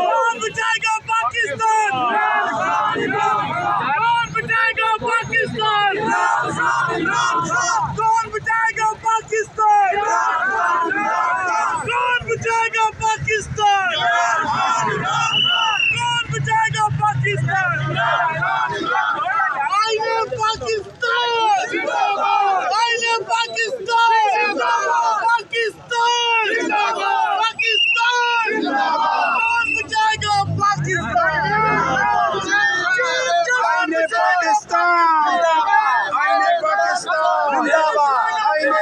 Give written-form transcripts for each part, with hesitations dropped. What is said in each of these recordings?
कौन बचाएगा पाकिस्तान? कौन बचाएगा पाकिस्तान? कौन बचाएगा पाकिस्तान? कौन बचाएगा पाकिस्तान? कौन बचाएगा पाकिस्तान? आईने पाकिस्तान, आईने पाकिस्तान, पाकिस्तान, पाकिस्तान, कौन बचाएगा पाकिस्तान? आईने पाकिस्तान, आईने पाकिस्तान, जिंदाबाद, आईने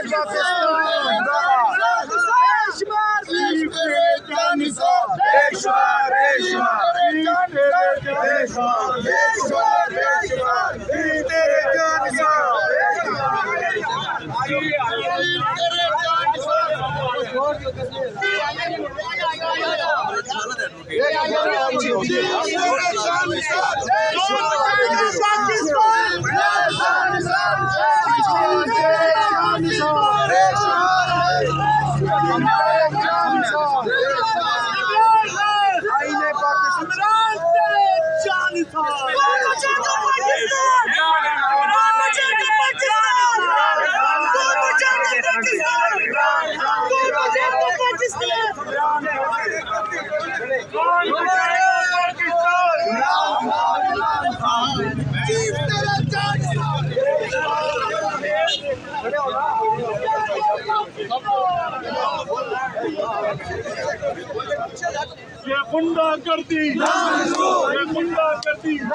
ये गुंडागर्दी, ये गुंडागर्दी, ये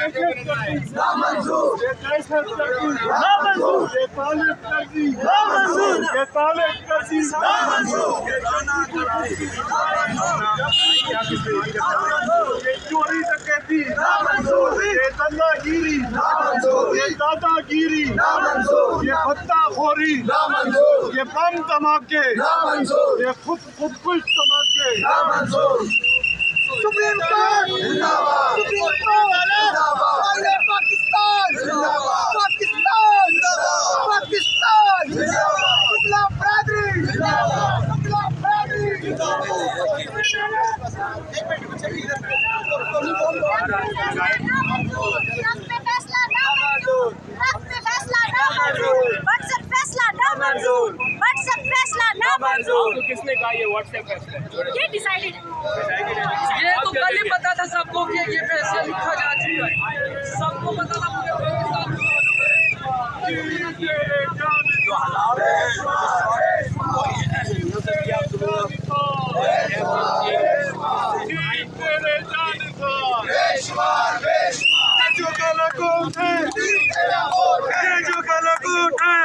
दहशतगर्दी, ये दहशतगर्दी, ये तालिबगर्दी, ये तालिबगर्दी, ये चोरी डकैती, ये दंगागिरी, ये दादागिरी, ये भत्ताखोरी, ये बम धमाके, ये खुदकुश धमाके। सुप्रीम कोर्ट जिंदाबाद, सुप्रीम कोर्ट जिंदाबाद, आईने पाकिस्तान जिंदाबाद, पाकिस्तान जिंदाबाद, पाकिस्तान जिंदाबाद, मुस्लिम बरादरी जिंदाबाद, मुस्लिम बरादरी जिंदाबाद। किसने कहा ये व्हाट्सएप फैसला? ये डिसाइडेड ये तो कल ही पता था सबको कि ये फैसला लिखा जा चुका है, सबको पता था पूरे पाकिस्तान को। जो गलत है